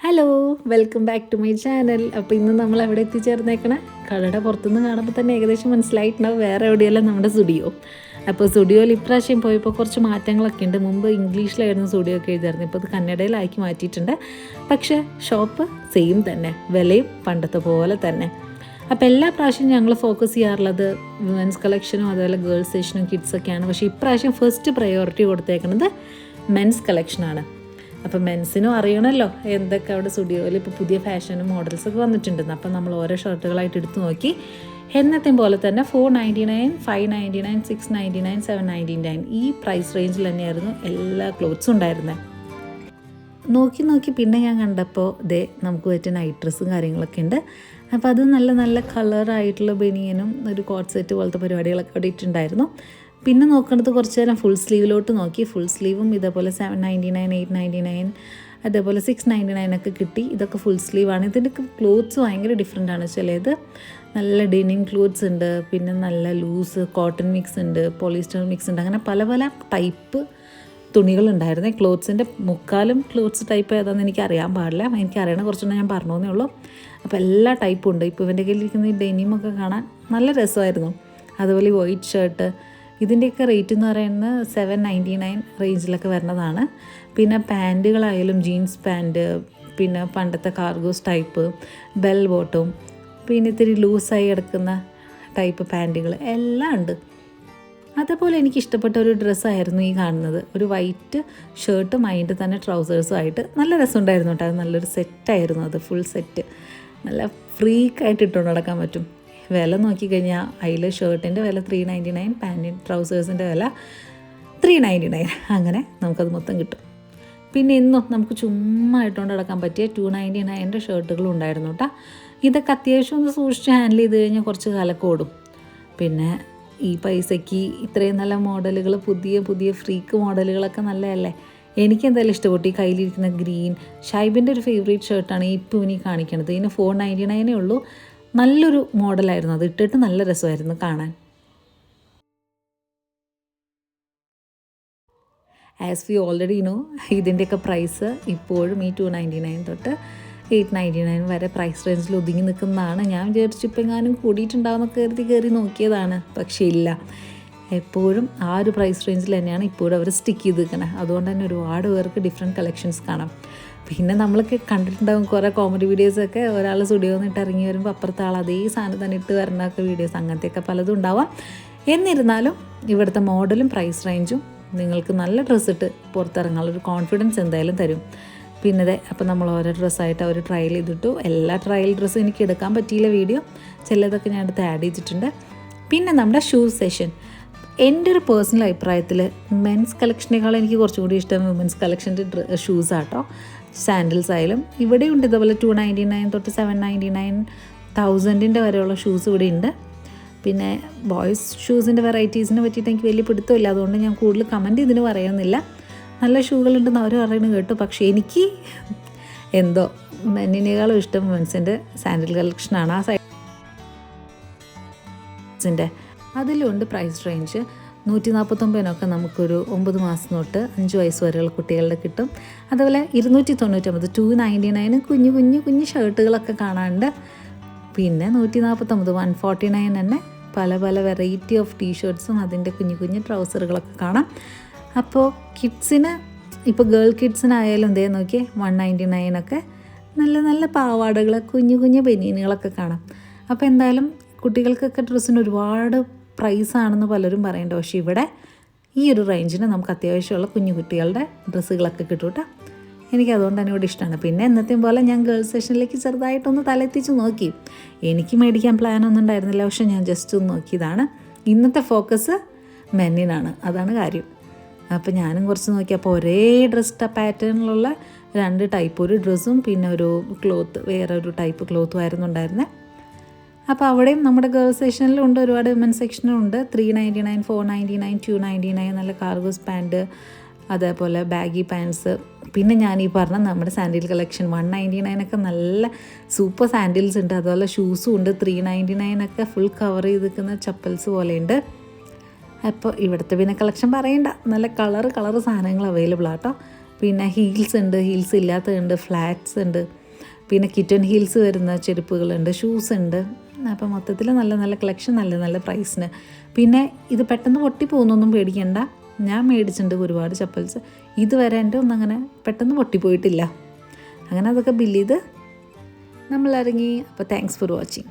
Hello, welcome back to my channel. അപ്പോൾ ഇന്ന് നമ്മൾ എവിടെ എത്തിച്ചേർന്നേക്കണേ? കടയുടെ പുറത്തുനിന്ന് കാണുമ്പോൾ തന്നെ ഏകദേശം മനസ്സിലായിട്ടുണ്ടാവും വേറെ എവിടെയല്ല നമ്മുടെ സ്റ്റുഡിയോ. അപ്പോൾ സ്റ്റുഡിയോയിൽ ഇപ്രാവശ്യം പോയപ്പോൾ കുറച്ച് മാറ്റങ്ങളൊക്കെ ഉണ്ട്. മുമ്പ് ഇംഗ്ലീഷിലായിരുന്നു സ്റ്റുഡിയോ ഒക്കെ എഴുതായിരുന്നു, ഇപ്പോൾ അത് കന്നഡയിലാക്കി മാറ്റിയിട്ടുണ്ട്. പക്ഷേ ഷോപ്പ് സെയിം തന്നെ, വിലയും പണ്ടത്തെ പോലെ തന്നെ. അപ്പോൾ എല്ലാ പ്രാവശ്യവും ഞങ്ങൾ ഫോക്കസ് ചെയ്യാറുള്ളത് വിമൻസ് കളക്ഷനും അതുപോലെ ഗേൾസ് സെക്ഷനും കിഡ്സൊക്കെയാണ്. പക്ഷേ ഇപ്രാവശ്യം ഫസ്റ്റ് പ്രയോറിറ്റി കൊടുത്തേക്കുന്നത് മെൻസ് കളക്ഷനാണ്. അപ്പോൾ മെൻസിനും അറിയണമല്ലോ എന്തൊക്കെ അവിടെ സ്റ്റുഡിയോയിൽ ഇപ്പോൾ പുതിയ ഫാഷനും മോഡൽസൊക്കെ വന്നിട്ടുണ്ടെന്ന്. അപ്പോൾ നമ്മൾ ഓരോ ഷർട്ടുകളായിട്ട് എടുത്തു നോക്കി. എന്നത്തെയും പോലെ തന്നെ 499, 599, 699, 799 ഈ പ്രൈസ് റേഞ്ചിൽ തന്നെയായിരുന്നു എല്ലാ ക്ലോത്ത്സും ഉണ്ടായിരുന്നത്. നോക്കി പിന്നെ ഞാൻ കണ്ടപ്പോൾ നമുക്ക് പറ്റിയ നൈറ്റ് ഡ്രസ്സും കാര്യങ്ങളൊക്കെ ഉണ്ട്. അപ്പോൾ അത് നല്ല നല്ല കളറായിട്ടുള്ള ബനിയനും ഒരു കോട്ട് സെറ്റ് പോലത്തെ പരിപാടികളൊക്കെ അവിടെ ഇട്ടുണ്ടായിരുന്നു. പിന്നെ നോക്കേണ്ടത് കുറച്ച് നേരം ഫുൾ സ്ലീവിലോട്ട് നോക്കി. ഫുൾ സ്ലീവും ഇതേപോലെ 799, 899, അതേപോലെ 699 ഒക്കെ കിട്ടി. ഇതൊക്കെ ഫുൾ സ്ലീവാണ്. ഇതിൻ്റെ ക്ലോത്ത്സ് ഭയങ്കര ഡിഫറെൻ്റ് ആണ്. ചിലത് നല്ല ഡെനിം ക്ലോത്ത്സ് ഉണ്ട്, പിന്നെ നല്ല ലൂസ് കോട്ടൺ മിക്സ് ഉണ്ട്, പോളിസ്റ്റർ മിക്സ് ഉണ്ട്, അങ്ങനെ പല പല ടൈപ്പ് തുണികളുണ്ടായിരുന്നേ. ക്ലോത്ത്സിൻ്റെ മുക്കാലും ക്ലോത്ത്സ് ടൈപ്പ് ഏതാണെന്ന് എനിക്കറിയാൻ പാടില്ല. എനിക്കറിയണ കുറച്ചുകൂടെ ഞാൻ പറഞ്ഞേ ഉള്ളൂ. അപ്പോൾ എല്ലാ ടൈപ്പും ഉണ്ട്. ഇപ്പോൾ ഇവൻ്റെ കയ്യിലിരിക്കുന്ന ഈ ഡെനിമൊക്കെ കാണാൻ നല്ല രസമായിരുന്നു. അതുപോലെ വൈറ്റ് ഷർട്ട്, ഇതിൻ്റെയൊക്കെ റേറ്റ് എന്ന് പറയുന്നത് 799 റേഞ്ചിലൊക്കെ വരുന്നതാണ്. പിന്നെ പാൻറ്റുകളായാലും ജീൻസ് പാൻറ്റ്, പിന്നെ പണ്ടത്തെ കാർഗോസ് ടൈപ്പ്, ബെൽ ബോട്ടും, പിന്നെ ഇത്തിരി ലൂസായി കിടക്കുന്ന ടൈപ്പ് പാൻറ്റുകൾ എല്ലാം ഉണ്ട്. അതേപോലെ എനിക്ക് ഇഷ്ടപ്പെട്ട ഒരു ഡ്രസ്സായിരുന്നു ഈ കാണുന്നത്. ഒരു വൈറ്റ് ഷർട്ടും അതിൻ്റെ തന്നെ ട്രൗസേഴ്സും ആയിട്ട് നല്ല രസമുണ്ടായിരുന്നു കേട്ടോ. അത് നല്ലൊരു സെറ്റായിരുന്നു. അത് ഫുൾ സെറ്റ് നല്ല ഫ്രീക്കായിട്ട് ഇട്ടുകൊണ്ട് നടക്കാൻ പറ്റും. വില നോക്കിക്കഴിഞ്ഞാൽ അതിൽ ഷർട്ടിൻ്റെ വില 399, പാൻറ്റിൻ്റെ ട്രൗസേഴ്സിൻ്റെ വില 399. അങ്ങനെ നമുക്കത് മൊത്തം കിട്ടും. പിന്നെ ഇന്നും നമുക്ക് ചുമ്മാ ഇട്ടുകൊണ്ട് നടക്കാൻ പറ്റിയ 299 ഷർട്ടുകളും ഉണ്ടായിരുന്നു കേട്ടോ. ഇതൊക്കെ അത്യാവശ്യം ഒന്ന് സൂക്ഷിച്ച് ഹാൻഡിൽ ചെയ്ത് കഴിഞ്ഞാൽ കുറച്ച് കാലൊക്കെ ഓടും. പിന്നെ ഈ പൈസയ്ക്ക് ഇത്രയും നല്ല മോഡലുകൾ, പുതിയ പുതിയ ഫ്രീക്ക് മോഡലുകളൊക്കെ നല്ലതല്ലേ. എനിക്കെന്തായാലും ഇഷ്ടപ്പെട്ടു. ഈ കയ്യിലിരിക്കുന്ന ഗ്രീൻ ഷൈബിൻ്റെ ഒരു ഫേവറേറ്റ് ഷർട്ടാണ് ഇപ്പോൾ ഇനി കാണിക്കണത്. ഇതിന് 499 ഉള്ളൂ. നല്ലൊരു മോഡലായിരുന്നു. അത് ഇട്ടിട്ട് നല്ല രസമായിരുന്നു കാണാൻ. ആസ് വി ഓൾറെഡി നോ, ഇതിൻ്റെയൊക്കെ പ്രൈസ് ഇപ്പോഴും ഈ 299 തൊട്ട് 899 വരെ പ്രൈസ് റേഞ്ചിൽ ഒതുങ്ങി നിൽക്കുന്നതാണ്. ഞാൻ വിചാരിച്ചു ഇപ്പം എങ്ങാനും കൂടിയിട്ടുണ്ടാവുമെന്നൊക്കെ കയറി നോക്കിയതാണ്. പക്ഷേ ഇല്ല, എപ്പോഴും ആ ഒരു പ്രൈസ് റേഞ്ചിൽ തന്നെയാണ് ഇപ്പോഴും അവർ സ്റ്റിക്ക് ചെയ്ത് നിൽക്കണേ. അതുകൊണ്ട് തന്നെ ഒരുപാട് പേർക്ക് ഡിഫറെൻറ്റ് കളക്ഷൻസ് കാണാം. പിന്നെ നമ്മളൊക്കെ കണ്ടിട്ടുണ്ടാകും കുറേ കോമഡി വീഡിയോസൊക്കെ, ഒരാൾ സ്റ്റുഡിയോയിൽ നിന്നിട്ട് ഇറങ്ങി വരുമ്പോൾ അപ്പുറത്തെ ആൾ അതേ സാധനം തന്നെ ഇട്ട് വരണൊക്കെ വീഡിയോസ്, അങ്ങനത്തെയൊക്കെ പലതും ഉണ്ടാവാം. എന്നിരുന്നാലും ഇവിടുത്തെ മോഡലും പ്രൈസ് റേഞ്ചും നിങ്ങൾക്ക് നല്ല ഡ്രസ്സ് ഇട്ട് പുറത്തിറങ്ങാനുള്ളൊരു കോൺഫിഡൻസ് എന്തായാലും തരും. പിന്നെ അപ്പോൾ നമ്മൾ ഓരോ ഡ്രസ്സായിട്ട് അവർ ട്രയൽ ചെയ്തിട്ടു. എല്ലാ ട്രയൽ ഡ്രസ്സും എനിക്ക് എടുക്കാൻ പറ്റിയില്ല വീഡിയോ, ചിലതൊക്കെ ഞാൻ അടുത്ത് ആഡ് ചെയ്തിട്ടുണ്ട്. പിന്നെ നമ്മുടെ ഷൂസ് സെഷൻ, എൻ്റെ ഒരു പേഴ്സണൽ അഭിപ്രായത്തിൽ മെൻസ് കളക്ഷനേക്കാൾ എനിക്ക് കുറച്ചും കൂടി ഇഷ്ടം വിമൻസ് കളക്ഷൻ്റെ ഷൂസാട്ടോ. സാൻഡിൽസ് ആയാലും ഇവിടെയുണ്ട് ഇതുപോലെ 299 തൊട്ട് 799, 1000 വരെയുള്ള ഷൂസ് ഇവിടെ ഉണ്ട്. പിന്നെ ബോയ്സ് ഷൂസിൻ്റെ വെറൈറ്റീസിനെ പറ്റിയിട്ട് എനിക്ക് വലിയ പിടുത്തമില്ല, അതുകൊണ്ട് ഞാൻ കൂടുതൽ കമൻറ്റ് ഇതിന് പറയുന്നില്ല. നല്ല ഷൂകളുണ്ടെന്ന് അവർ പറയുന്നത് കേട്ടു. പക്ഷേ എനിക്ക് എന്തോ മെന്നിനേക്കാളും ഇഷ്ടം വിമൻസിൻ്റെ സാൻഡിൽ കളക്ഷനാണ്. ആ സൈസിൻ്റെ അതിലുണ്ട് പ്രൈസ് റേഞ്ച് 149 നമുക്കൊരു 9 മാസം തൊട്ട് 5 വയസ്സ് വരെയുള്ള കുട്ടികളുടെ കിട്ടും. അതുപോലെ 299, 299 കുഞ്ഞു ഷർട്ടുകളൊക്കെ കാണാനുണ്ട്. പിന്നെ 149, 149 തന്നെ പല പല വെറൈറ്റി ഓഫ് ടീഷർട്ട്സും അതിൻ്റെ കുഞ്ഞു ട്രൗസറുകളൊക്കെ കാണാം. അപ്പോൾ കിഡ്സിന്, ഇപ്പോൾ ഗേൾ കിഡ്സിനായാലും നോക്കിയേ 199 ഒക്കെ നല്ല നല്ല പാവാടകൾ, കുഞ്ഞു ബനിയനുകളൊക്കെ കാണാം. അപ്പോൾ എന്തായാലും കുട്ടികൾക്കൊക്കെ ഡ്രസ്സിന് ഒരുപാട് പ്രൈസാണെന്ന് പലരും പറയുന്നുണ്ട്. പക്ഷേ ഇവിടെ ഈ ഒരു റേഞ്ചിന് നമുക്ക് അത്യാവശ്യമുള്ള കുഞ്ഞു കുട്ടികളുടെ ഡ്രസ്സുകളൊക്കെ കിട്ടും കേട്ടോ. എനിക്കതുകൊണ്ട് തന്നെ ഇവിടെ ഇഷ്ടമാണ്. പിന്നെ എന്നത്തെയും പോലെ ഞാൻ ഗേൾസ് സെക്ഷനിലേക്ക് ചെറുതായിട്ടൊന്ന് തലെത്തിച്ച് നോക്കി. എനിക്ക് മേടിക്കാൻ പ്ലാനൊന്നും ഉണ്ടായിരുന്നില്ല, പക്ഷേ ഞാൻ ജസ്റ്റ് ഒന്ന് നോക്കിയതാണ്. ഇന്നത്തെ ഫോക്കസ് മെന്നിനാണ്, അതാണ് കാര്യം. അപ്പോൾ ഞാനും കുറച്ച് നോക്കി. അപ്പോൾ ഒരേ ഡ്രസ്സ് പാറ്റേണിലുള്ള 2 ടൈപ്പ്, ഒരു ഡ്രസ്സും പിന്നെ ഒരു ക്ലോത്ത്, വേറെ ഒരു ടൈപ്പ് ക്ലോത്തും ആയിരുന്നു ഉണ്ടായിരുന്നത്. അപ്പോൾ അവിടെയും നമ്മുടെ ഗേൾസ് സെക്ഷനിലും ഉണ്ട്, ഒരുപാട് വിമൻസ് സെക്ഷനും ഉണ്ട്. 399, 499, 299 നല്ല കാർഗോസ് പാൻറ്റ്, അതേപോലെ ബാഗി പാൻറ്റ്സ്. പിന്നെ ഞാൻ ഈ പറഞ്ഞ നമ്മുടെ സാൻഡിൽ കളക്ഷൻ 199 ഒക്കെ നല്ല സൂപ്പർ സാൻഡിൽസ് ഉണ്ട്. അതുപോലെ ഷൂസും ഉണ്ട്. 399 ഒക്കെ ഫുൾ കവർ ചെയ്ത് നിൽക്കുന്ന ചപ്പൽസ് പോലെയുണ്ട്. അപ്പോൾ ഇവിടുത്തെ പിന്നെ കളക്ഷൻ പറയണ്ട, നല്ല കളർ സാധനങ്ങൾ അവൈലബിൾ ആട്ടോ. പിന്നെ ഹീൽസ് ഉണ്ട്, ഹീൽസ് ഇല്ലാത്തതുണ്ട്, ഫ്ലാറ്റ്സ് ഉണ്ട്, പിന്നെ കിറ്റൺ ഹീൽസ് വരുന്ന ചെരുപ്പുകളുണ്ട്, ഷൂസ് ഉണ്ട്. അപ്പോൾ മൊത്തത്തിൽ നല്ല നല്ല കളക്ഷൻ, നല്ല നല്ല പ്രൈസിന്. പിന്നെ ഇത് പെട്ടെന്ന് പൊട്ടിപ്പോകുന്നൊന്നും പേടിക്കണ്ട. ഞാൻ മേടിച്ചിട്ടുണ്ട് ഒരുപാട് ചപ്പൽസ്, ഇതുവരെ എൻ്റെ ഒന്നും അങ്ങനെ പെട്ടെന്ന് പൊട്ടിപ്പോയിട്ടില്ല. അങ്ങനെ അതൊക്കെ ബില്ല് ചെയ്ത് നമ്മൾ ഇറങ്ങി. അപ്പോൾ താങ്ക്സ് ഫോർ വാച്ചിങ്.